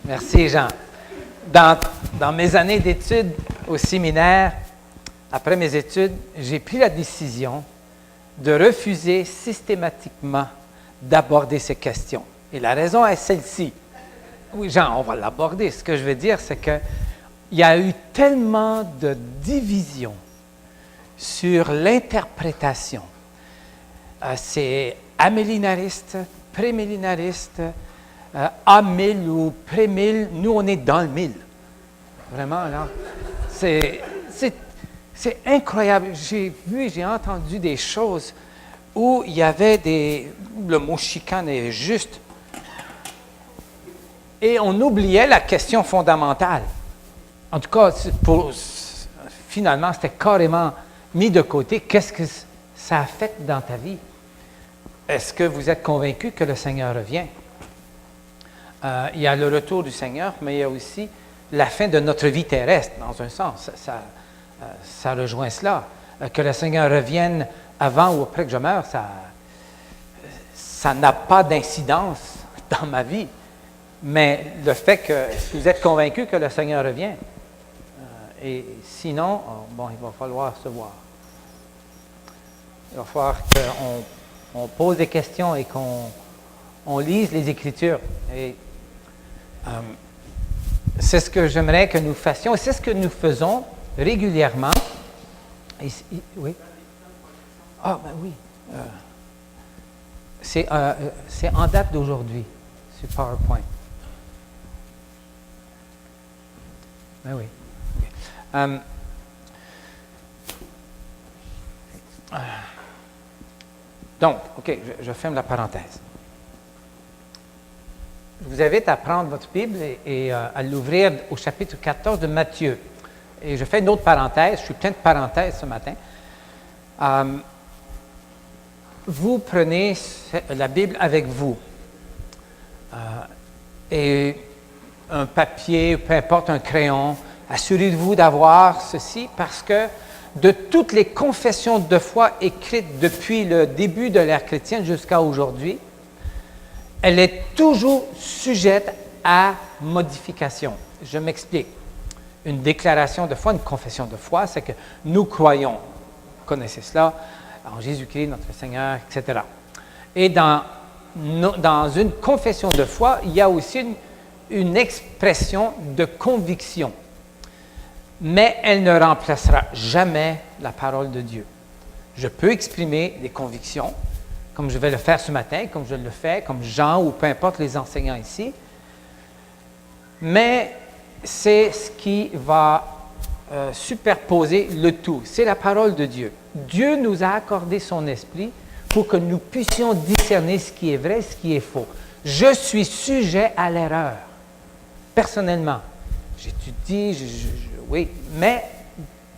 Merci, Jean. Dans mes années d'études au séminaire, après mes études, j'ai pris la décision de refuser systématiquement d'aborder ces questions. Et la raison est celle-ci. Oui, Jean, on va l'aborder. Ce que je veux dire, c'est qu'il y a eu tellement de divisions sur l'interprétation. C'est amillénariste, prémillénariste, A1000 ou pré-1000. Nous, on est dans le 1000. Vraiment, là. C'est incroyable. J'ai entendu des choses où il y avait le mot chicane est juste. Et on oubliait la question fondamentale. En tout cas, finalement, c'était carrément mis de côté. Qu'est-ce que ça affecte dans ta vie? Est-ce que vous êtes convaincu que le Seigneur revient? Il y a le retour du Seigneur, mais il y a aussi la fin de notre vie terrestre, dans un sens. Ça rejoint cela. Que le Seigneur revienne avant ou après que je meure, ça n'a pas d'incidence dans ma vie. Mais le fait que vous êtes convaincu que le Seigneur revient, et sinon, il va falloir se voir. Il va falloir qu'on pose des questions et qu'on lise les Écritures. Et c'est ce que j'aimerais que nous fassions, et c'est ce que nous faisons régulièrement. Oui? Ah, ben oui. C'est en date d'aujourd'hui, sur PowerPoint. Ben oui. Donc, OK, je ferme la parenthèse. Je vous invite à prendre votre Bible et à l'ouvrir au chapitre 14 de Matthieu. Et je fais une autre parenthèse, je suis plein de parenthèses ce matin. Vous prenez la Bible avec vous. Et un papier, peu importe, un crayon. Assurez-vous d'avoir ceci parce que de toutes les confessions de foi écrites depuis le début de l'ère chrétienne jusqu'à aujourd'hui, elle est toujours sujette à modification. Je m'explique. Une déclaration de foi, une confession de foi, c'est que nous croyons, vous connaissez cela, en Jésus-Christ, notre Seigneur, etc. Et dans une confession de foi, il y a aussi une expression de conviction. Mais elle ne remplacera jamais la parole de Dieu. Je peux exprimer des convictions, comme je vais le faire ce matin, comme je le fais, comme Jean ou peu importe les enseignants ici, mais c'est ce qui va superposer le tout. C'est la parole de Dieu. Dieu nous a accordé son esprit pour que nous puissions discerner ce qui est vrai, ce qui est faux. Je suis sujet à l'erreur, personnellement. J'étudie, oui, mais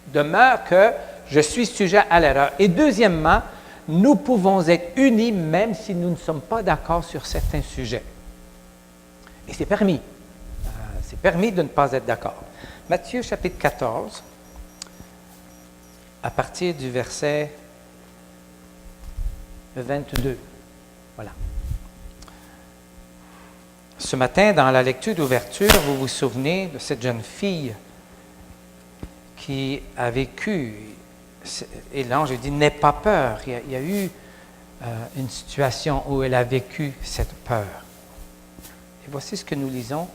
demeure que je suis sujet à l'erreur. Et deuxièmement, nous pouvons être unis même si nous ne sommes pas d'accord sur certains sujets. Et c'est permis. C'est permis de ne pas être d'accord. Matthieu chapitre 14, à partir du verset 22. Voilà. Ce matin, dans la lecture d'ouverture, vous vous souvenez de cette jeune fille qui a vécu, et l'ange dit « N'aie pas peur ». Il y a eu une situation où elle a vécu cette peur. Et voici ce que nous lisons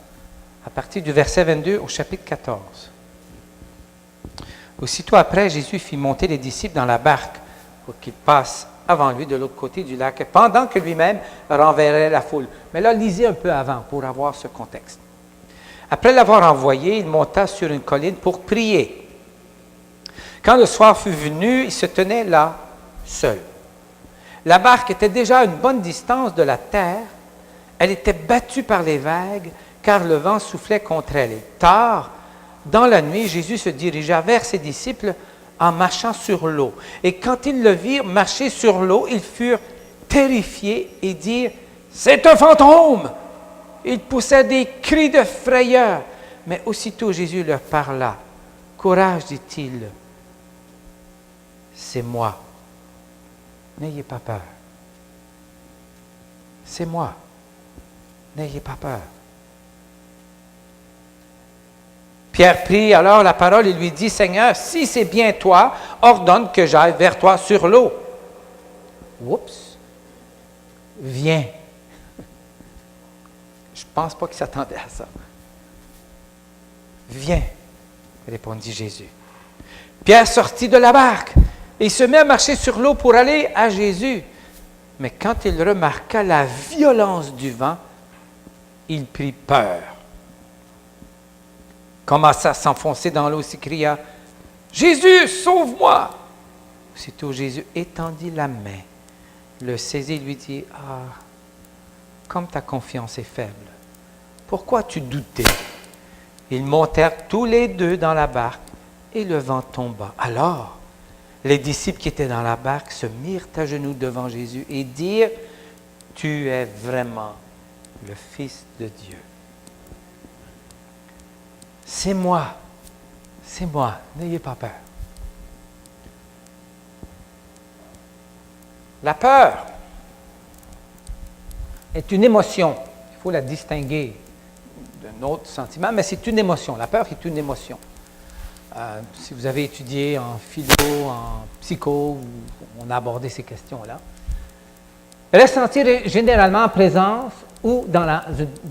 à partir du verset 22 au chapitre 14. Aussitôt après, Jésus fit monter les disciples dans la barque pour qu'ils passent avant lui de l'autre côté du lac, pendant que lui-même renverrait la foule. Mais là, lisez un peu avant pour avoir ce contexte. Après l'avoir envoyé, il monta sur une colline pour prier. Quand le soir fut venu, il se tenait là, seul. La barque était déjà à une bonne distance de la terre. Elle était battue par les vagues, car le vent soufflait contre elle. Et tard, dans la nuit, Jésus se dirigea vers ses disciples en marchant sur l'eau. Et quand ils le virent marcher sur l'eau, ils furent terrifiés et dirent « C'est un fantôme !» Ils poussaient des cris de frayeur. Mais aussitôt Jésus leur parla. « Courage, dit-il, c'est moi. N'ayez pas peur. C'est moi. N'ayez pas peur. » Pierre prit alors la parole et lui dit, « Seigneur, si c'est bien toi, ordonne que j'aille vers toi sur l'eau. » Oups! Viens. Je ne pense pas qu'il s'attendait à ça. « Viens, » répondit Jésus. Pierre sortit de la barque et se mit à marcher sur l'eau pour aller à Jésus. Mais quand il remarqua la violence du vent, il prit peur. Commença à s'enfoncer dans l'eau, s'écria, « Jésus, sauve-moi! » Aussitôt Jésus étendit la main, le saisit et lui dit, « Ah, comme ta confiance est faible, pourquoi as-tu douté? » Ils montèrent tous les deux dans la barque et le vent tomba. Alors, les disciples qui étaient dans la barque se mirent à genoux devant Jésus et dirent, « Tu es vraiment le Fils de Dieu. » C'est moi, n'ayez pas peur. La peur est une émotion, il faut la distinguer d'un autre sentiment, mais c'est une émotion. La peur est une émotion. Si vous avez étudié en philo, en psycho, on a abordé ces questions-là. Elle est sentie généralement en présence ou dans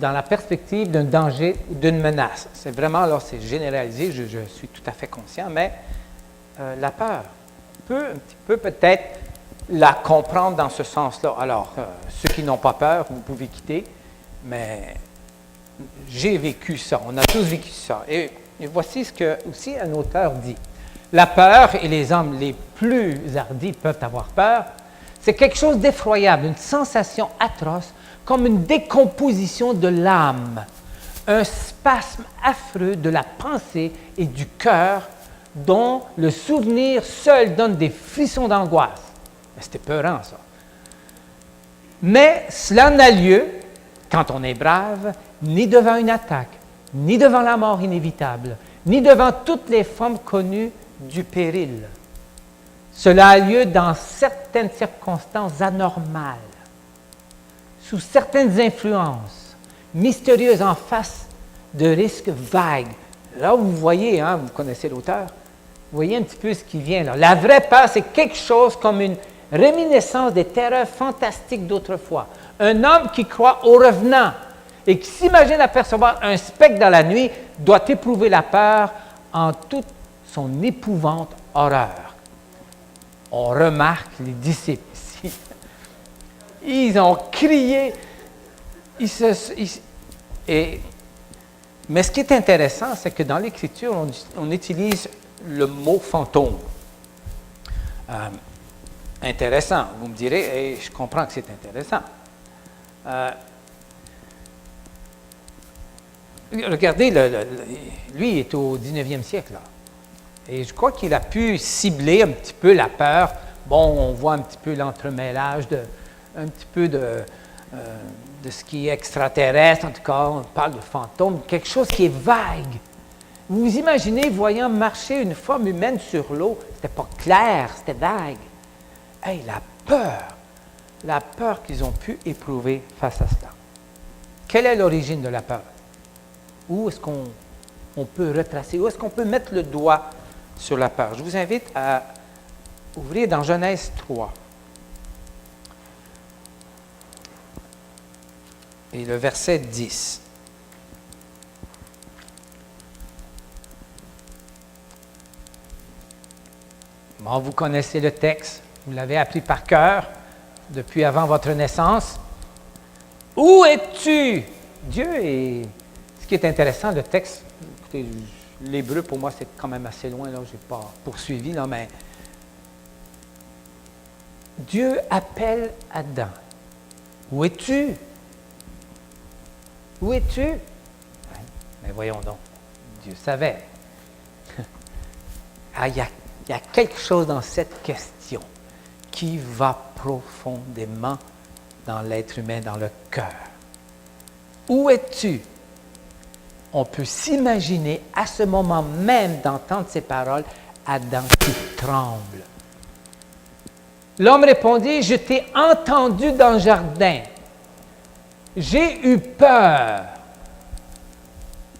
la perspective d'un danger ou d'une menace. C'est vraiment, là, c'est généralisé, je suis tout à fait conscient, mais la peur peut un petit peu peut-être la comprendre dans ce sens-là. Alors, ceux qui n'ont pas peur, vous pouvez quitter, mais j'ai vécu ça, on a tous vécu ça. Et voici ce que aussi un auteur dit. La peur, et les hommes les plus hardis peuvent avoir peur, c'est quelque chose d'effroyable, une sensation atroce, comme une décomposition de l'âme, un spasme affreux de la pensée et du cœur dont le souvenir seul donne des frissons d'angoisse. C'était peurant, ça. Mais cela n'a lieu, quand on est brave, ni devant une attaque, ni devant la mort inévitable, ni devant toutes les formes connues du péril. Cela a lieu dans certaines circonstances anormales, sous certaines influences mystérieuses en face de risques vagues. Là, vous voyez, hein, vous connaissez l'auteur, vous voyez un petit peu ce qui vient là. La vraie peur, c'est quelque chose comme une réminiscence des terreurs fantastiques d'autrefois. Un homme qui croit au revenant et qui s'imagine apercevoir un spectre dans la nuit doit éprouver la peur en toute son épouvante horreur. On remarque les disciples ici. Ils ont crié. Mais ce qui est intéressant, c'est que dans l'Écriture, on utilise le mot fantôme. Intéressant, vous me direz, et je comprends que c'est intéressant. Regardez, lui est au 19e siècle, là. Et je crois qu'il a pu cibler un petit peu la peur. Bon, on voit un petit peu l'entremêlage un petit peu de ce qui est extraterrestre, en tout cas, on parle de fantôme, quelque chose qui est vague. Vous vous imaginez voyant marcher une forme humaine sur l'eau, c'était pas clair, c'était vague. Hey, la peur qu'ils ont pu éprouver face à cela. Quelle est l'origine de la peur? Où est-ce qu'on peut retracer, où est-ce qu'on peut mettre le doigt sur la peur? Je vous invite à ouvrir dans Genèse 3. Et le verset 10. Bon, vous connaissez le texte, vous l'avez appris par cœur depuis avant votre naissance. Où es-tu? Dieu est... Ce qui est intéressant, le texte, écoutez, l'hébreu pour moi c'est quand même assez loin, là, je n'ai pas poursuivi, là, mais Dieu appelle Adam. Où es-tu? Où es-tu? Mais voyons donc, Dieu savait. Il y a quelque chose dans cette question qui va profondément dans l'être humain, dans le cœur. Où es-tu? On peut s'imaginer à ce moment même d'entendre ces paroles, Adam qui tremble. L'homme répondit, je t'ai entendu dans le jardin. J'ai eu peur,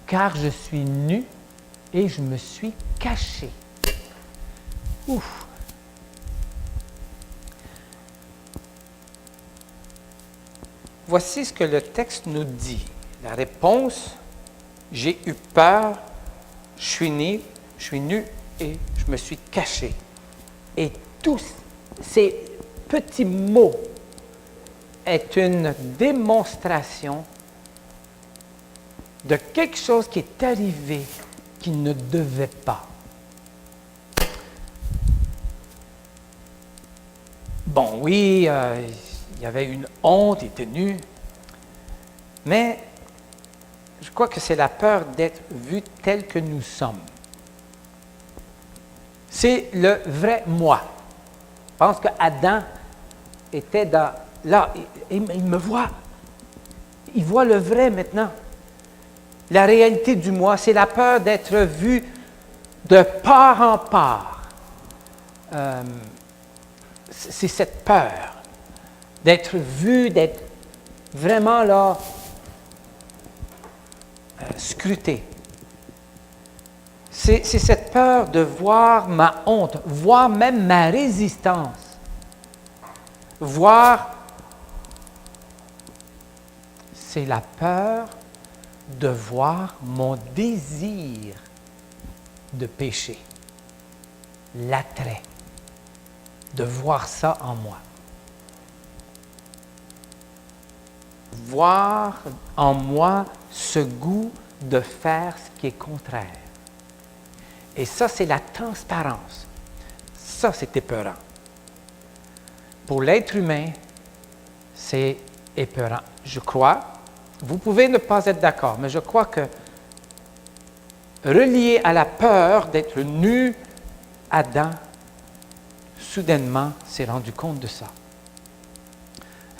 car je suis nu et je me suis caché. Ouf! Voici ce que le texte nous dit. La réponse, j'ai eu peur, je suis nu et je me suis caché. Et tous ces petits mots est une démonstration de quelque chose qui est arrivé qui ne devait pas. Bon, oui, il y avait une honte, il était nu, mais je crois que c'est la peur d'être vu tel que nous sommes. C'est le vrai moi. Je pense qu'Adam était dans... Là, il me voit. Il voit le vrai maintenant. La réalité du moi, c'est la peur d'être vu de part en part. C'est cette peur d'être vu, d'être vraiment là, scruté. C'est cette peur de voir ma honte, voir même ma résistance, voir, c'est la peur de voir mon désir de péché, l'attrait, de voir ça en moi. Voir en moi ce goût de faire ce qui est contraire. Et ça, c'est la transparence. Ça, c'est épeurant. Pour l'être humain, c'est épeurant. Je crois, vous pouvez ne pas être d'accord, mais je crois que relié à la peur d'être nu, Adam, soudainement, s'est rendu compte de ça.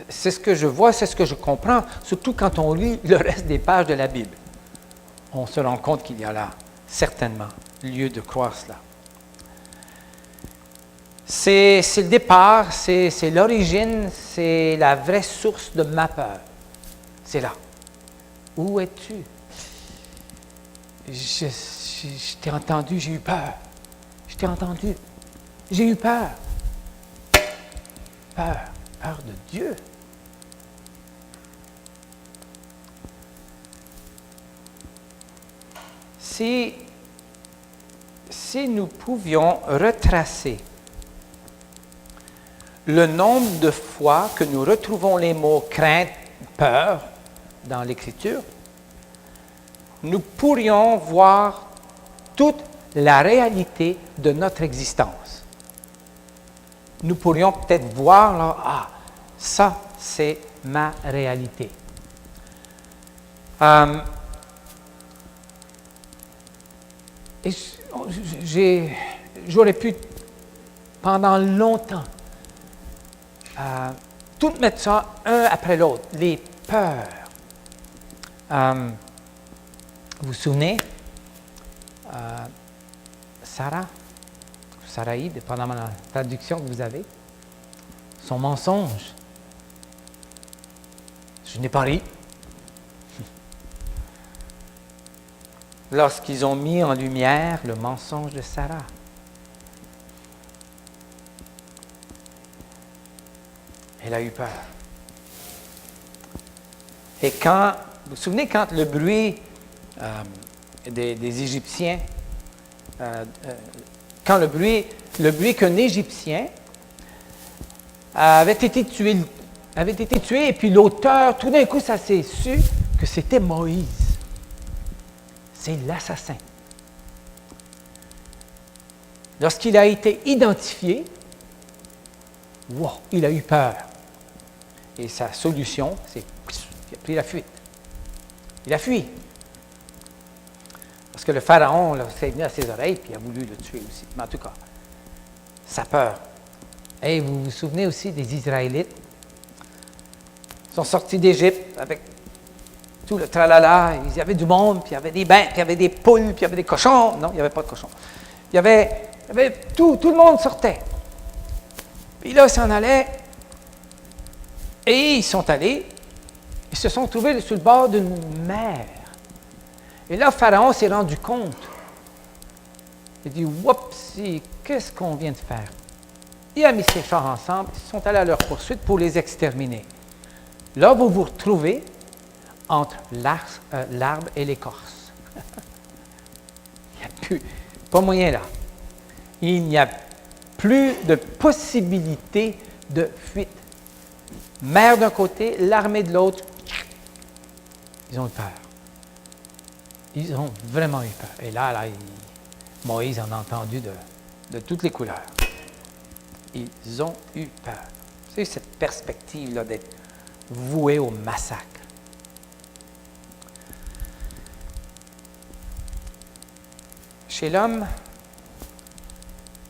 C'est ce que je vois, c'est ce que je comprends, surtout quand on lit le reste des pages de la Bible. On se rend compte qu'il y a là, certainement, lieu de croire cela. C'est le départ, c'est l'origine, c'est la vraie source de ma peur. C'est là. Où es-tu? Je t'ai entendu, j'ai eu peur. Je t'ai entendu. J'ai eu peur. Peur de Dieu. Si nous pouvions retracer le nombre de fois que nous retrouvons les mots crainte, peur dans l'Écriture, nous pourrions voir toute la réalité de notre existence. Nous pourrions peut-être voir là, ah, ça c'est ma réalité. Et j'aurais pu, pendant longtemps, tout mettre ça un après l'autre, les peurs. Vous vous souvenez, Sarai, dépendamment de la traduction que vous avez, son mensonge. Je n'ai pas ri. Lorsqu'ils ont mis en lumière le mensonge de Sarah. Elle a eu peur. Et quand, vous vous souvenez quand le bruit des Égyptiens, quand le bruit qu'un Égyptien avait été tué, et puis l'auteur, tout d'un coup, ça s'est su que c'était Moïse. C'est l'assassin. Lorsqu'il a été identifié, wow, il a eu peur. Et sa solution, c'est il a pris la fuite. Il a fui. Parce que le pharaon s'est venu à ses oreilles et a voulu le tuer aussi. Mais en tout cas, sa peur. Et vous vous souvenez aussi des Israélites? Ils sont sortis d'Égypte avec tout le tralala. Il y avait du monde, puis il y avait des bains, puis il y avait des poules, puis il y avait des cochons. Non, il n'y avait pas de cochons. Il y avait tout le monde sortait. Puis là, ils s'en allaient. Et ils sont allés. Ils se sont trouvés sur le bord d'une mer. Et là, Pharaon s'est rendu compte Il dit, oups, qu'est-ce qu'on vient de faire? Il a mis ses chars ensemble, ils sont allés à leur poursuite pour les exterminer. Là, vous vous retrouvez entre l'arbre et l'écorce. Il n'y a plus, pas moyen là. Il n'y a plus de possibilité de fuite. Mer d'un côté, l'armée de l'autre, ils ont eu peur. Ils ont vraiment eu peur. Et là Moïse en a entendu de toutes les couleurs. Ils ont eu peur. C'est cette perspective-là d'être voué au massacre. Chez l'homme,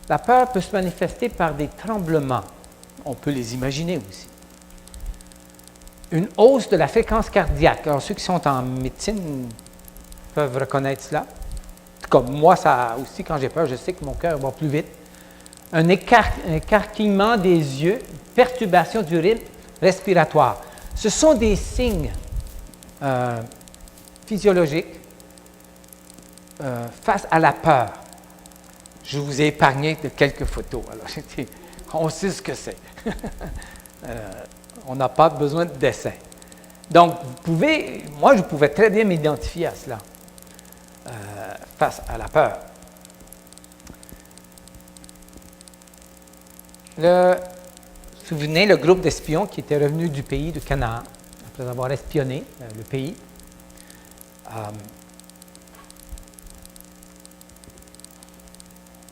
la peur peut se manifester par des tremblements. On peut les imaginer aussi. Une hausse de la fréquence cardiaque. Alors, ceux qui sont en médecine peuvent reconnaître cela. Comme moi, ça aussi, quand j'ai peur, je sais que mon cœur va plus vite. Un écarquillement des yeux, perturbation du rythme respiratoire. Ce sont des signes physiologiques face à la peur. Je vous ai épargné de quelques photos. Alors, on sait ce que c'est. On n'a pas besoin de dessin. Donc, moi, je pouvais très bien m'identifier à cela, face à la peur. Vous vous souvenez, le groupe d'espions qui était revenu du pays de Canaan, après avoir espionné le pays,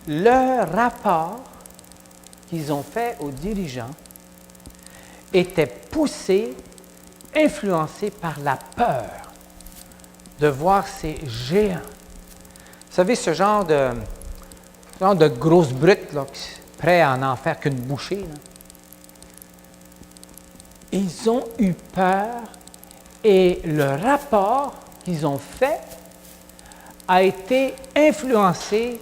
le rapport qu'ils ont fait aux dirigeants était poussé, influencé par la peur de voir ces géants. Vous savez, ce genre de grosses brutes, là, prêts à n'en faire qu'une bouchée, là. Ils ont eu peur et le rapport qu'ils ont fait a été influencé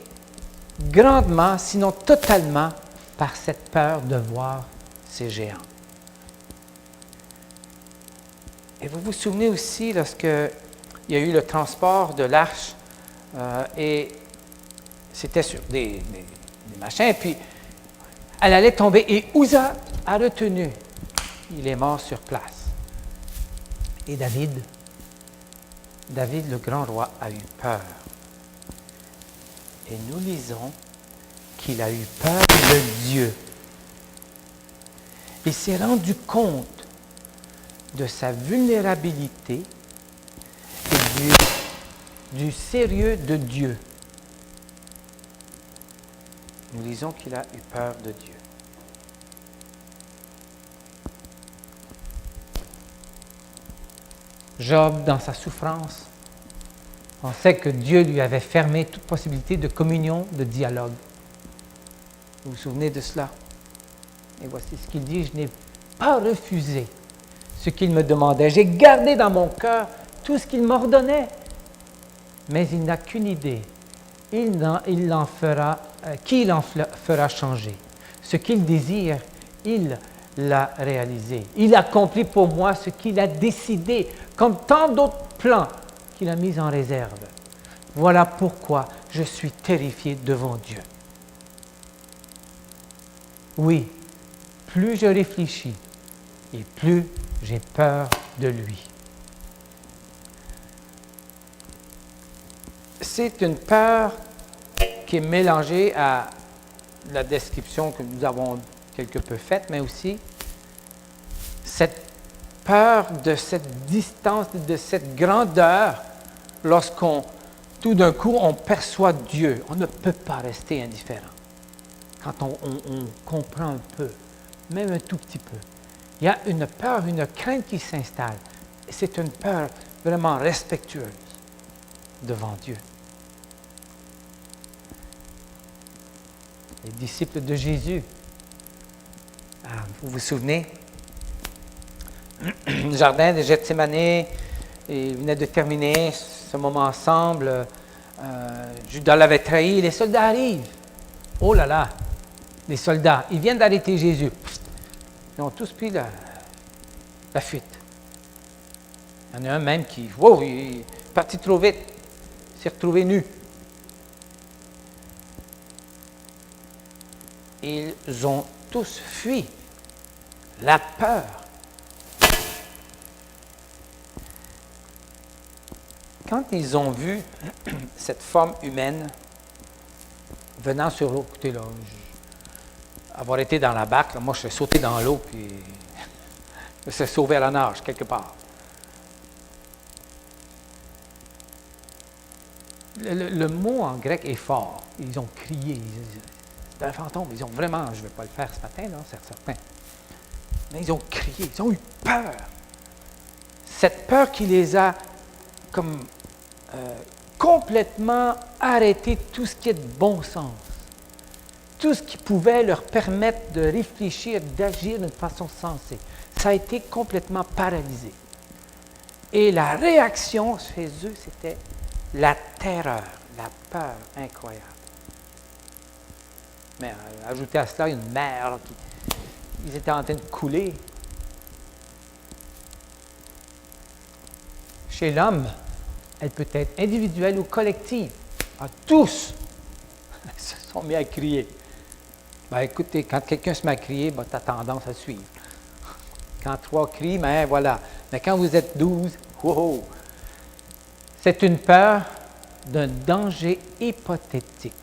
grandement, sinon totalement, par cette peur de voir ces géants. Et vous vous souvenez aussi lorsqu'il y a eu le transport de l'arche et c'était sur des machins, et puis elle allait tomber et Uza a retenu. Il est mort sur place. Et David, le grand roi, a eu peur. Et nous lisons qu'il a eu peur de Dieu. Il s'est rendu compte de sa vulnérabilité et du sérieux de Dieu. Nous lisons qu'il a eu peur de Dieu. Job, dans sa souffrance, pensait que Dieu lui avait fermé toute possibilité de communion, de dialogue. Vous vous souvenez de cela? Et voici ce qu'il dit: je n'ai pas refusé ce qu'il me demandait. J'ai gardé dans mon cœur tout ce qu'il m'ordonnait. Mais il n'a qu'une idée. Qui l'en fera changer. Ce qu'il désire, il l'a réalisé. Il accomplit pour moi ce qu'il a décidé, comme tant d'autres plans qu'il a mis en réserve. Voilà pourquoi je suis terrifié devant Dieu. Oui, plus je réfléchis et plus j'ai peur de lui. C'est une peur qui est mélangée à la description que nous avons quelque peu faite, mais aussi cette peur de cette distance, de cette grandeur, lorsqu'on, tout d'un coup, on perçoit Dieu. On ne peut pas rester indifférent. Quand on comprend un peu, même un tout petit peu, il y a une peur, une crainte qui s'installe. C'est une peur vraiment respectueuse devant Dieu. Les disciples de Jésus, vous vous souvenez, le jardin de Gethsémani, ils venaient de terminer ce moment ensemble. Judas l'avait trahi, les soldats arrivent. Oh là là, les soldats, ils viennent d'arrêter Jésus. Ils ont tous pris la fuite. Il y en a un même qui, wow, il est parti trop vite, il s'est retrouvé nu. ils ont tous fui. La peur. Quand ils ont vu cette forme humaine venant sur l'eau, écoutez, là, avoir été dans la barque, là, moi, je serais sauté dans l'eau, puis je serais sauvé à la nage, quelque part. Le mot en grec est fort. Ils ont crié. C'est un fantôme. Ils ont vraiment, je ne vais pas le faire ce matin, là, c'est certain. Mais ils ont crié, ils ont eu peur. Cette peur qui les a comme complètement arrêté tout ce qui est de bon sens. Tout ce qui pouvait leur permettre de réfléchir, d'agir d'une façon sensée. Ça a été complètement paralysé. Et la réaction chez eux, c'était la terreur, la peur incroyable. Mais ajoutez à cela une mer ils étaient en train de couler. Chez l'homme, elle peut être individuelle ou collective. Tous se sont mis à crier. Ben, écoutez, quand quelqu'un se met à crier, ben, tu as tendance à suivre. Quand 3 crient, ben voilà. Mais quand vous êtes 12, wow, c'est une peur d'un danger hypothétique.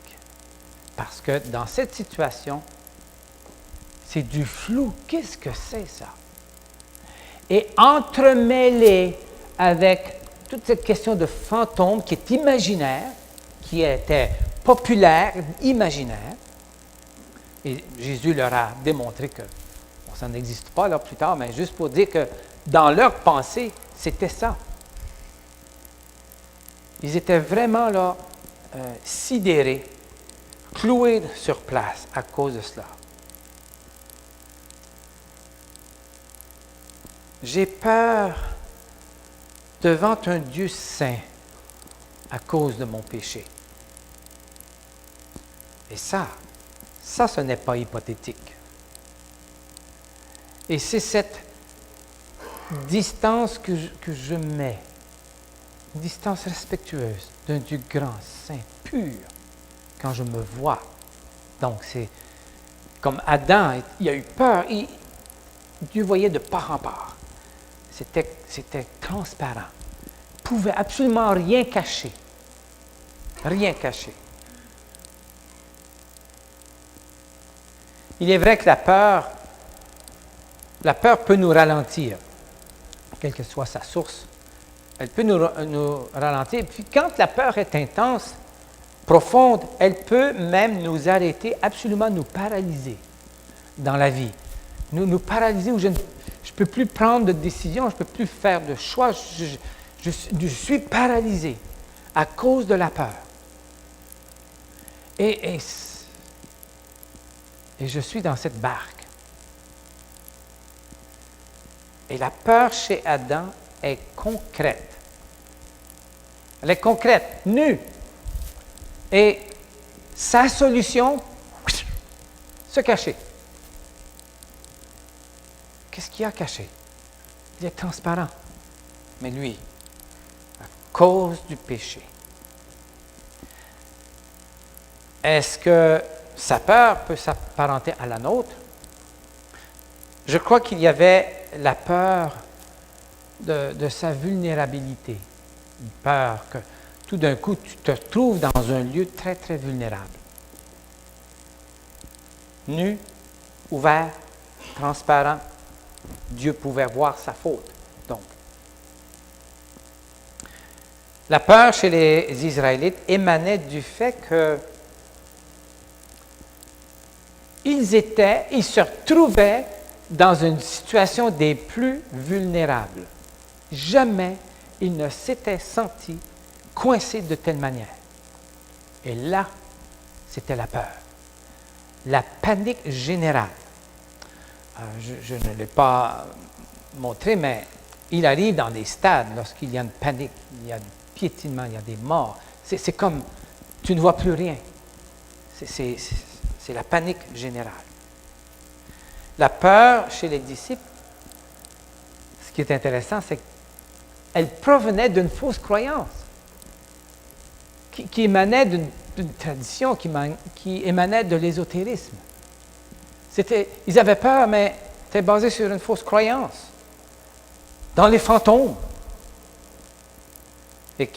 Parce que dans cette situation, c'est du flou. Qu'est-ce que c'est ça? Et entremêlé avec toute cette question de fantôme qui est imaginaire, qui était populaire, imaginaire, et Jésus leur a démontré que bon, ça n'existe pas là plus tard, mais juste pour dire que dans leur pensée, c'était ça. Ils étaient vraiment là, sidérés, cloués sur place à cause de cela. J'ai peur devant un Dieu saint à cause de mon péché. Et ça, ce n'est pas hypothétique. Et c'est cette distance que je mets, une distance respectueuse d'un Dieu grand, saint, pur, quand je me vois. Donc, c'est comme Adam, il a eu peur, Dieu voyait de part en part. C'était transparent. Il ne pouvait absolument rien cacher. Rien cacher. Il est vrai que la peur peut nous ralentir, quelle que soit sa source. Elle peut nous ralentir. Et puis quand la peur est intense, profonde, elle peut même nous arrêter, absolument nous paralyser dans la vie. Nous paralyser où je ne peux plus prendre de décision, je ne peux plus faire de choix. Je suis paralysé à cause de la peur. Et je suis dans cette barque. Et la peur chez Adam est concrète. Elle est concrète, nue. Et sa solution, se cacher. Qu'est-ce qu'il y a caché? Il est transparent. Mais lui, à cause du péché, est-ce que sa peur peut s'apparenter à la nôtre? Je crois qu'il y avait la peur de sa vulnérabilité. Une peur que tout d'un coup, tu te trouves dans un lieu très, très vulnérable. Nu, ouvert, transparent, Dieu pouvait voir sa faute. Donc, la peur chez les Israélites émanait du fait que ils se retrouvaient dans une situation des plus vulnérables. Jamais ils ne s'étaient sentis coincés de telle manière. Et là, c'était la peur. La panique générale. Je ne l'ai pas montré, mais il arrive dans des stades lorsqu'il y a une panique, il y a du piétinement, il y a des morts. C'est comme, tu ne vois plus rien. C'est la panique générale. La peur chez les disciples, ce qui est intéressant, c'est qu'elle provenait d'une fausse croyance qui émanait d'une tradition, qui émanait de l'ésotérisme. Ils avaient peur, mais c'était basé sur une fausse croyance. Dans les fantômes. Et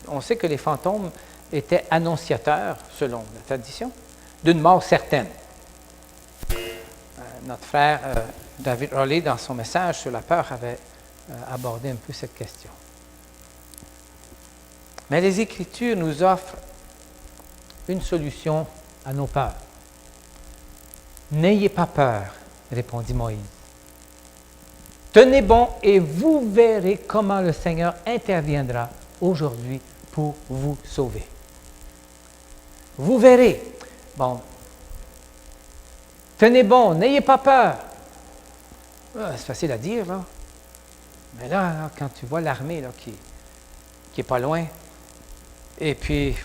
on sait que les fantômes étaient annonciateurs, selon la tradition, d'une mort certaine. Notre frère David Rowley, dans son message sur la peur, avait abordé un peu cette question. Mais les Écritures nous offrent une solution à nos peurs. N'ayez pas peur, répondit Moïse. Tenez bon et vous verrez comment le Seigneur interviendra aujourd'hui pour vous sauver. Vous verrez. Bon. Tenez bon, n'ayez pas peur. C'est facile à dire, là. Mais là, quand tu vois l'armée là, qui est pas loin, et puis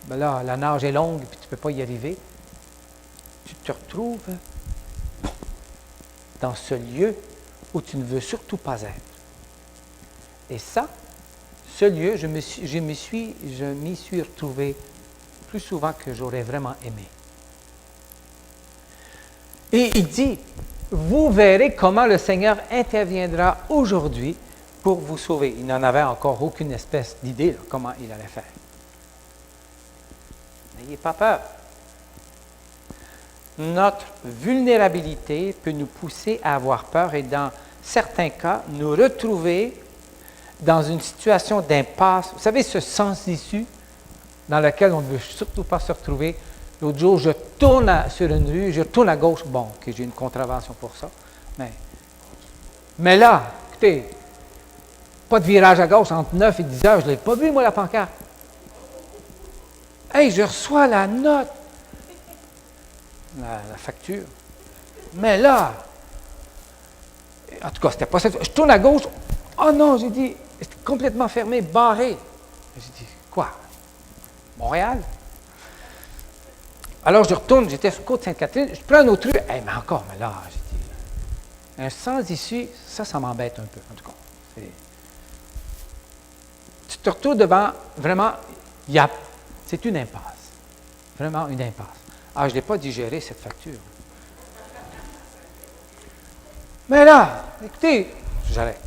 ben là, la nage est longue, puis tu ne peux pas y arriver, tu te retrouves dans ce lieu où tu ne veux surtout pas être. Et ça, ce lieu, je m'y suis retrouvé plus souvent que j'aurais vraiment aimé. Et il dit, vous verrez comment le Seigneur interviendra aujourd'hui pour vous sauver. Il n'en avait encore aucune espèce d'idée de comment il allait faire. N'ayez pas peur. Notre vulnérabilité peut nous pousser à avoir peur et dans certains cas, nous retrouver dans une situation d'impasse. Vous savez, ce sens d'issue dans lequel on ne veut surtout pas se retrouver. L'autre jour, je tourne sur une rue, je tourne à gauche. Bon, okay, j'ai une contravention pour ça. Mais là, écoutez, pas de virage à gauche entre 9 et 10 heures, je ne l'ai pas vu, moi, la pancarte. Hey, je reçois la note, la facture. Mais là, en tout cas, c'était pas ça. Je tourne à gauche. Oh non, j'ai dit, c'était complètement fermé, barré. J'ai dit, quoi? Montréal? Alors, je retourne, j'étais sur Côte-Sainte-Catherine, je prends un autre rue. Hey, mais encore, mais là, j'ai dit, un sens issue, ça m'embête un peu, en tout cas. Tu te retrouves devant, vraiment, c'est une impasse. Vraiment une impasse. Ah, je ne l'ai pas digéré, cette facture. Mais là, écoutez, j'arrête.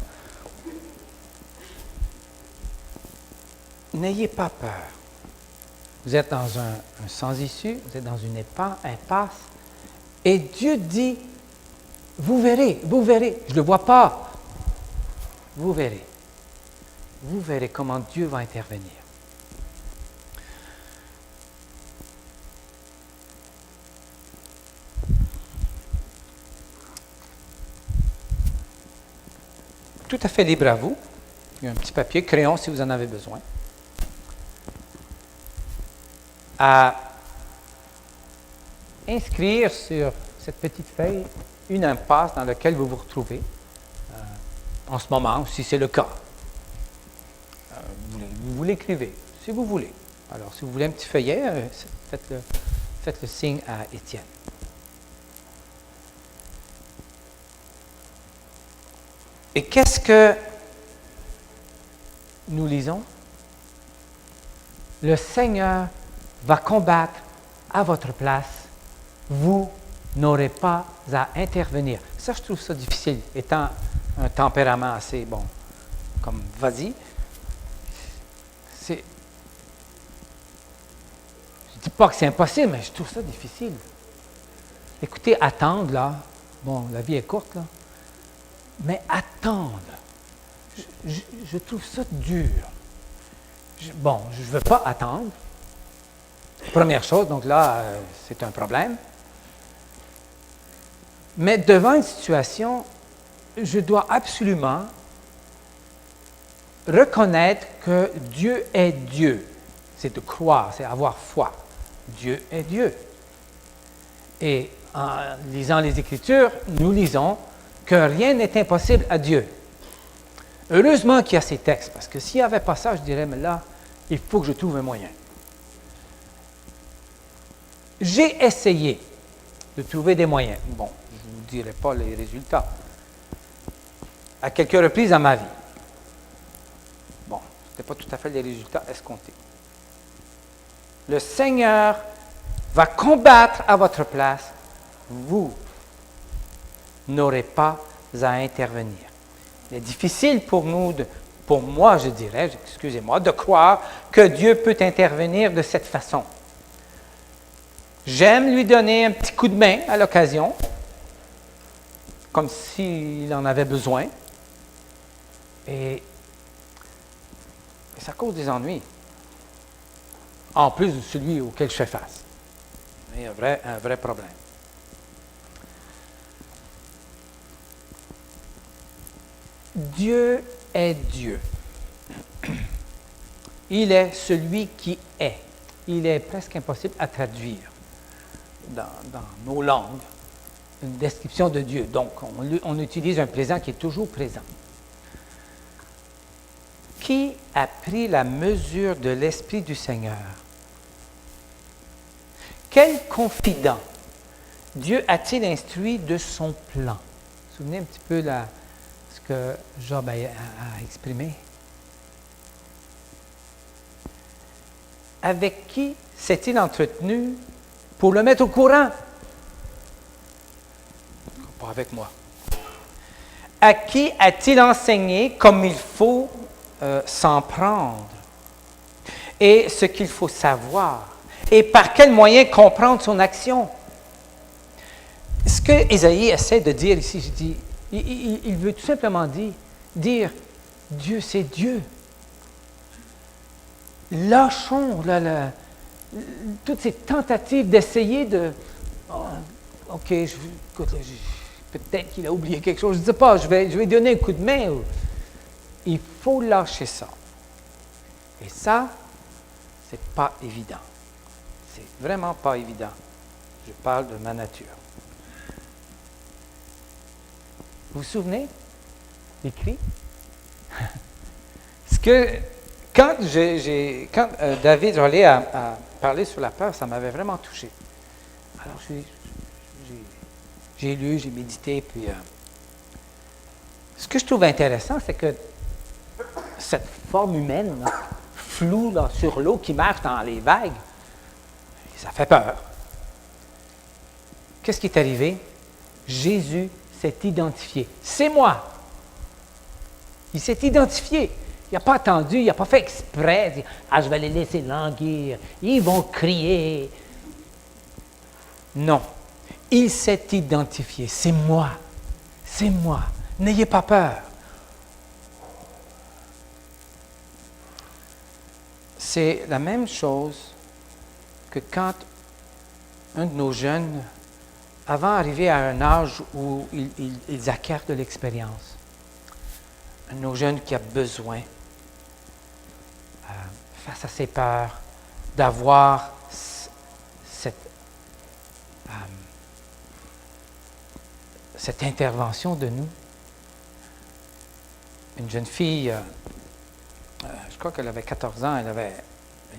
N'ayez pas peur. Vous êtes dans un sans-issue, vous êtes dans une impasse, et Dieu dit, vous verrez, je ne le vois pas, vous verrez comment Dieu va intervenir. Tout à fait libre à vous. Il y a un petit papier, crayon si vous en avez besoin. À inscrire sur cette petite feuille une impasse dans laquelle vous vous retrouvez en ce moment, si c'est le cas. Vous l'écrivez, si vous voulez. Alors, si vous voulez un petit feuillet, faites le signe à Étienne. Et qu'est-ce que nous lisons? Le Seigneur va combattre à votre place. Vous n'aurez pas à intervenir. Ça, je trouve ça difficile, étant un tempérament assez bon, comme vas-y. Je ne dis pas que c'est impossible, mais je trouve ça difficile. Écoutez, attendre, là, bon, la vie est courte, là, mais attendre, je trouve ça dur. Je ne veux pas attendre. Première chose, donc là, c'est un problème. Mais devant une situation, je dois absolument reconnaître que Dieu est Dieu. C'est de croire, c'est avoir foi. Dieu est Dieu. Et en lisant les Écritures, nous lisons que rien n'est impossible à Dieu. Heureusement qu'il y a ces textes, parce que s'il n'y avait pas ça, je dirais, mais là, il faut que je trouve un moyen. J'ai essayé de trouver des moyens. Bon, je ne vous dirai pas les résultats. À quelques reprises dans ma vie. Bon, ce n'était pas tout à fait les résultats escomptés. Le Seigneur va combattre à votre place. vous n'aurez pas à intervenir. Il est difficile pour nous, pour moi je dirais, excusez-moi, de croire que Dieu peut intervenir de cette façon. J'aime lui donner un petit coup de main à l'occasion, comme s'il en avait besoin, et ça cause des ennuis, en plus de celui auquel je fais face. Il y a un vrai problème. Dieu est Dieu. Il est celui qui est. Il est presque impossible à traduire dans nos langues une description de Dieu. Donc, on utilise un présent qui est toujours présent. Qui a pris la mesure de l'Esprit du Seigneur? Quel confident Dieu a-t-il instruit de son plan? Vous vous souvenez un petit peu ce que Job a exprimé? Avec qui s'est-il entretenu pour le mettre au courant? Pas avec moi. À qui a-t-il enseigné comme il faut s'en prendre? Et ce qu'il faut savoir? Et par quel moyen comprendre son action? Ce que Ésaïe essaie de dire ici, je dis, il veut tout simplement dire Dieu, c'est Dieu. Lâchons toutes ces tentatives d'essayer de... OK, écoute, peut-être qu'il a oublié quelque chose, je ne sais pas, je vais donner un coup de main. Il faut lâcher ça. Et ça, c'est pas évident. C'est vraiment pas évident. Je parle de ma nature. Vous vous souvenez des cris? Quand David Rollet a parlé sur la peur, ça m'avait vraiment touché. Alors, j'ai lu, j'ai médité, puis ce que je trouve intéressant, c'est que cette forme humaine, là, floue là, sur l'eau qui marche dans les vagues, ça fait peur. Qu'est-ce qui est arrivé? Jésus s'est identifié. C'est moi. Il s'est identifié. Il n'a pas attendu, il n'a pas fait exprès. Ah, je vais les laisser languir. Ils vont crier. Non. Il s'est identifié. C'est moi. C'est moi. N'ayez pas peur. C'est la même chose que quand un de nos jeunes, avant d'arriver à un âge où ils acquièrent de l'expérience, un de nos jeunes qui a besoin, face à ses peurs, d'avoir cette intervention de nous. Une jeune fille, je crois qu'elle avait 14 ans, elle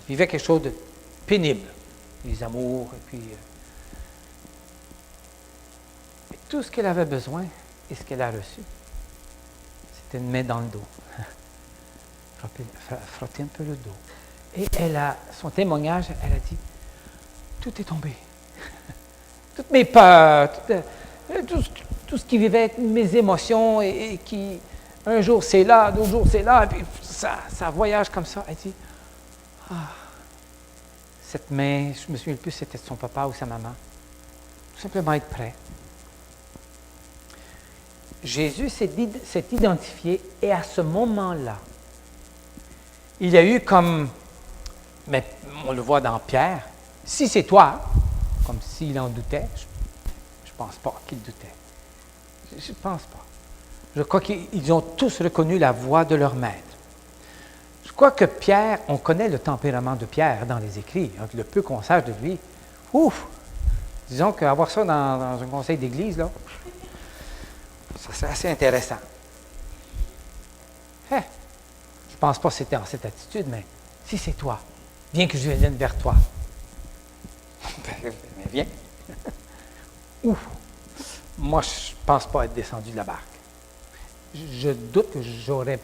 vivait quelque chose de pénible, les amours, et puis et tout ce qu'elle avait besoin et ce qu'elle a reçu, c'était une main dans le dos, frotter un peu le dos. Et son témoignage, elle a dit, tout est tombé. Toutes mes peurs, tout ce qui vivait, mes émotions, et qui, un jour c'est là, d'autres jours c'est là, et puis ça voyage comme ça. Elle dit, cette main, je me souviens plus si c'était son papa ou sa maman. Tout simplement être prêt. Jésus s'est identifié, et à ce moment-là, il y a eu comme, mais on le voit dans Pierre, si c'est toi, comme s'il en doutait, je ne pense pas qu'il doutait. Je ne pense pas. Je crois qu'ils ont tous reconnu la voix de leur maître. Je crois que Pierre, on connaît le tempérament de Pierre dans les Écrits, hein, le peu qu'on sache de lui. Ouf! Disons qu'avoir ça dans un conseil d'église, là, ça serait assez intéressant. Je ne pense pas que c'était en cette attitude, mais si c'est toi, viens que je vienne vers toi. Mais viens. Ouf! Moi, je ne pense pas être descendu de la barque. Je doute que j'aurais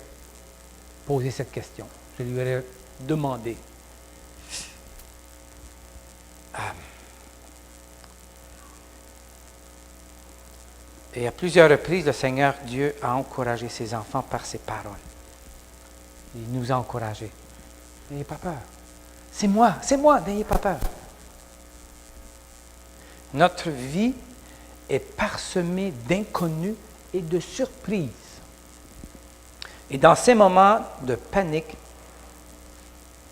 posé cette question. Je lui aurais demandé. Et à plusieurs reprises, le Seigneur Dieu a encouragé ses enfants par ses paroles. Il nous a encouragés. N'ayez pas peur. C'est moi, n'ayez pas peur. Notre vie est parsemée d'inconnus et de surprises. Et dans ces moments de panique,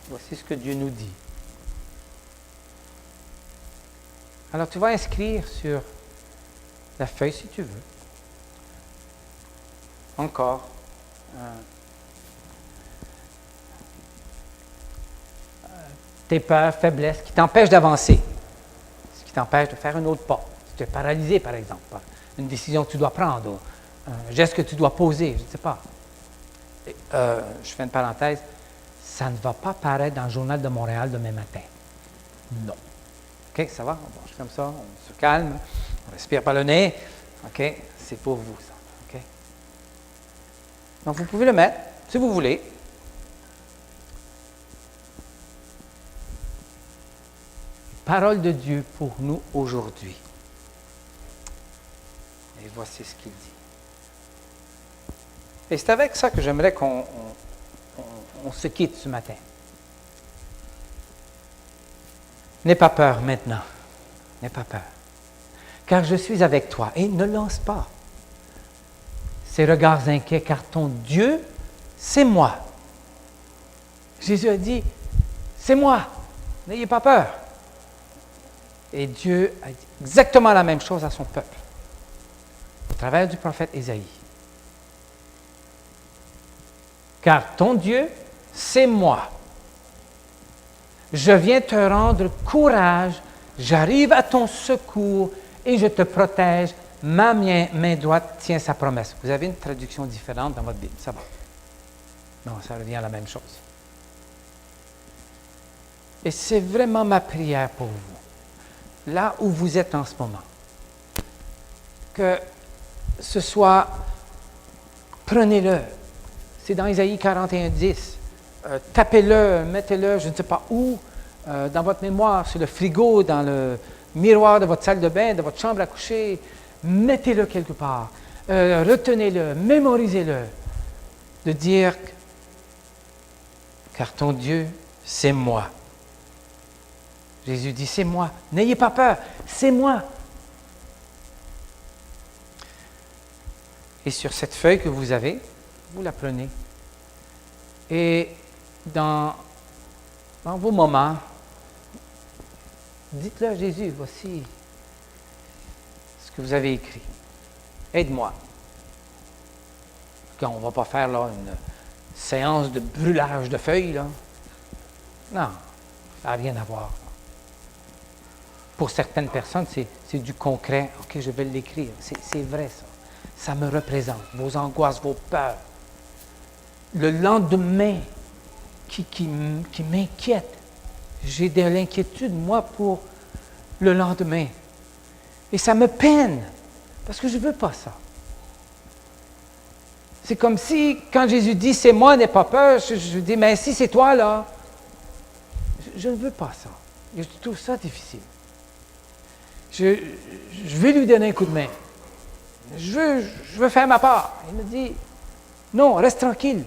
voici ce que Dieu nous dit. Alors tu vas inscrire sur la feuille si tu veux. Encore. Tes peurs, faiblesses qui t'empêchent d'avancer. Ce qui t'empêche de faire un autre pas. Si tu es paralysé, par exemple, par une décision que tu dois prendre, ou un geste que tu dois poser, je ne sais pas. Et, je fais une parenthèse. Ça ne va pas paraître dans le Journal de Montréal demain matin. Non. OK, ça va? On marche comme ça, on se calme, on respire par le nez. OK? C'est pour vous, ça. OK? Donc, vous pouvez le mettre, si vous voulez. Parole de Dieu pour nous aujourd'hui. Et voici ce qu'il dit. Et c'est avec ça que j'aimerais qu'on se quitte ce matin. N'aie pas peur maintenant. N'aie pas peur. Car je suis avec toi. Et ne lance pas ces regards inquiets, car ton Dieu, c'est moi. Jésus a dit, c'est moi. N'ayez pas peur. Et Dieu a dit exactement la même chose à son peuple, au travers du prophète Ésaïe. Car ton Dieu, c'est moi. Je viens te rendre courage, j'arrive à ton secours et je te protège. Ma main droite tient sa promesse. Vous avez une traduction différente dans votre Bible, ça va. Non, ça revient à la même chose. Et c'est vraiment ma prière pour vous. Là où vous êtes en ce moment, que ce soit, prenez-le. C'est dans Isaïe 41, 10. Tapez-le, mettez-le, je ne sais pas où, dans votre mémoire, sur le frigo, dans le miroir de votre salle de bain, de votre chambre à coucher. Mettez-le quelque part. Retenez-le, mémorisez-le. De dire, car ton Dieu, c'est moi. Jésus dit, c'est moi. N'ayez pas peur, c'est moi. Et sur cette feuille que vous avez, vous la prenez. Et dans vos moments, dites-le à Jésus, voici ce que vous avez écrit. Aide-moi. On ne va pas faire là, une séance de brûlage de feuilles. Là. Non, ça n'a rien à voir. Pour certaines personnes, c'est du concret. OK, je vais l'écrire. C'est vrai, ça. Ça me représente. Vos angoisses, vos peurs. Le lendemain qui m'inquiète. J'ai de l'inquiétude, moi, pour le lendemain. Et ça me peine. Parce que je ne veux pas ça. C'est comme si, quand Jésus dit « c'est moi, n'aie pas peur », je dis « mais si c'est toi, là », je ne veux pas ça. Je trouve ça difficile. Je vais lui donner un coup de main. Je veux faire ma part. Il me dit, non, reste tranquille.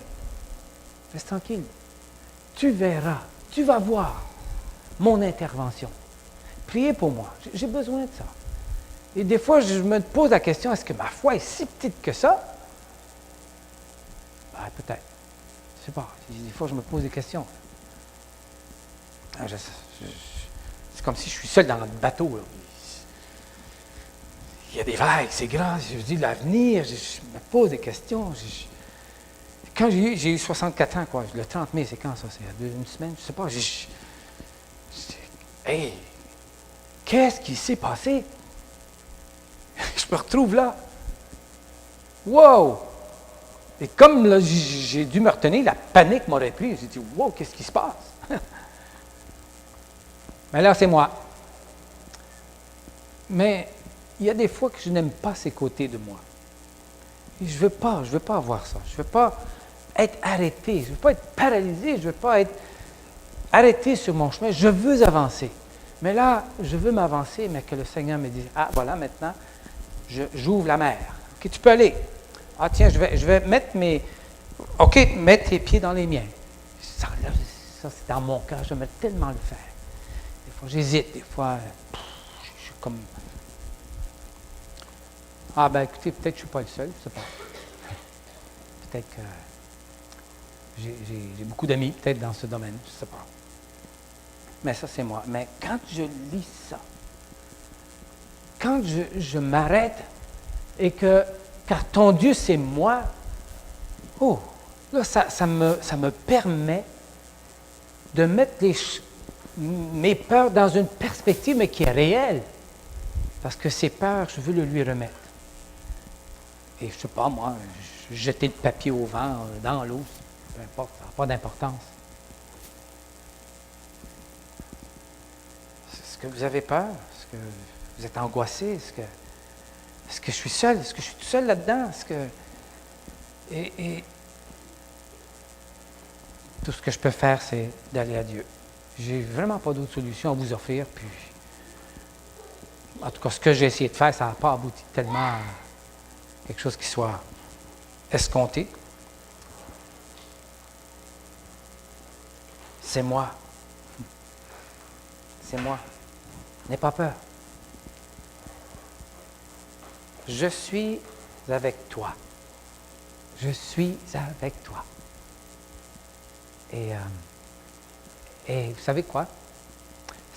Reste tranquille. Tu verras, tu vas voir mon intervention. Priez pour moi. J'ai besoin de ça. Et des fois, je me pose la question, est-ce que ma foi est si petite que ça? Ben, peut-être. Je ne sais pas. Des fois, je me pose des questions. C'est comme si je suis seul dans le bateau. Là. Il y a des vagues, c'est grand. Je dis l'avenir, je me pose des questions. Quand j'ai eu 64 ans, quoi, le 30 mai, c'est quand ça? C'est il y a une semaine? Je ne sais pas. Hey, qu'est-ce qui s'est passé? Je me retrouve là. Wow! Et comme là, j'ai dû me retenir, la panique m'aurait pris. J'ai dit, wow, qu'est-ce qui se passe? Mais là, c'est moi. Mais il y a des fois que je n'aime pas ces côtés de moi. Et je ne veux pas avoir ça. Je ne veux pas être arrêté. Je ne veux pas être paralysé. Je ne veux pas être arrêté sur mon chemin. Je veux avancer. Mais là, je veux m'avancer, mais que le Seigneur me dise, ah, voilà, maintenant, j'ouvre la mer. OK, tu peux aller. Ah tiens, je vais mettre mes... OK, mets tes pieds dans les miens. Ça, c'est dans mon cœur, j'aimerais tellement le faire. Des fois, j'hésite, des fois, je suis comme... Ah ben écoutez, peut-être que je ne suis pas le seul, je ne sais pas. Peut-être que j'ai beaucoup d'amis, peut-être dans ce domaine, je ne sais pas. Mais ça, c'est moi. Mais quand je lis ça, quand je m'arrête et que, car ton Dieu, c'est moi, oh, là, ça me permet de mettre mes peurs dans une perspective, mais qui est réelle. Parce que ces peurs, je veux le lui remettre. Et je ne sais pas, moi, jeter le papier au vent, dans l'eau, peu importe, ça n'a pas d'importance. Est-ce que vous avez peur? Est-ce que vous êtes angoissé? Est-ce que je suis seul? Est-ce que je suis tout seul là-dedans? Et tout ce que je peux faire, c'est d'aller à Dieu. J'ai vraiment pas d'autre solution à vous offrir. Puis, en tout cas, ce que j'ai essayé de faire, ça n'a pas abouti tellement à quelque chose qui soit escompté. C'est moi. C'est moi. N'aie pas peur. Je suis avec toi. Je suis avec toi. Et vous savez quoi?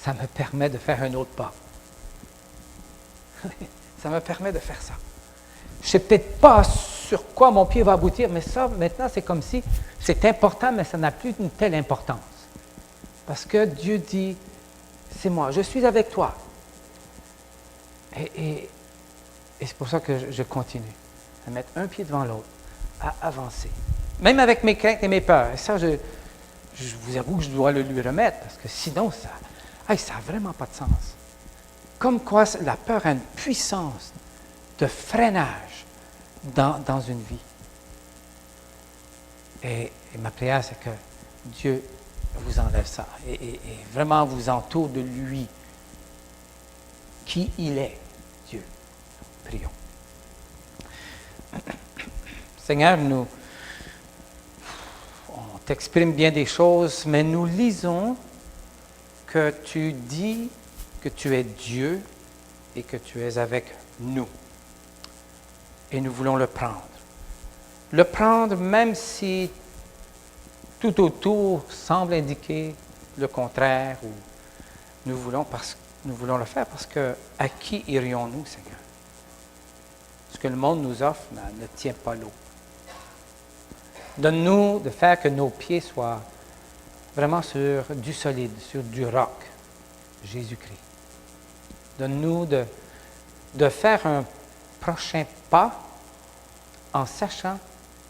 Ça me permet de faire un autre pas. Ça me permet de faire ça. Je ne sais peut-être pas sur quoi mon pied va aboutir, mais ça, maintenant, c'est comme si c'est important, mais ça n'a plus une telle importance. Parce que Dieu dit, c'est moi, je suis avec toi. Et c'est pour ça que je continue à mettre un pied devant l'autre, à avancer. Même avec mes craintes et mes peurs. Et ça, je vous avoue que je dois le lui remettre, parce que sinon, ça n'a vraiment pas de sens. Comme quoi, la peur a une puissance de freinage dans une vie. Et ma prière, c'est que Dieu vous enlève ça et vraiment vous entoure de lui, qui il est, Dieu. Prions. Seigneur, on t'exprime bien des choses, mais nous lisons que tu dis que tu es Dieu et que tu es avec nous. Et nous voulons le prendre. Le prendre même si tout autour semble indiquer le contraire, ou nous voulons le faire parce que à qui irions-nous, Seigneur? Ce que le monde nous offre ne tient pas l'eau. Donne-nous de faire que nos pieds soient vraiment sur du solide, sur du roc, Jésus-Christ. Donne-nous de faire un prochain pas en sachant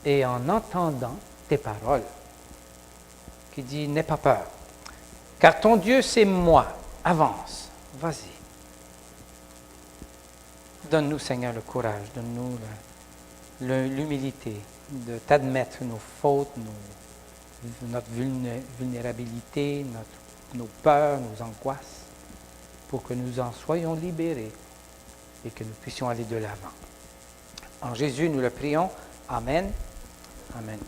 et en entendant tes paroles, qui dit « N'aie pas peur, car ton Dieu, c'est moi. Avance, vas-y. » Donne-nous, Seigneur, le courage, donne-nous l'humilité de t'admettre nos fautes, notre vulnérabilité, nos peurs, nos angoisses, pour que nous en soyons libérés et que nous puissions aller de l'avant. En Jésus, nous le prions. Amen. Amen.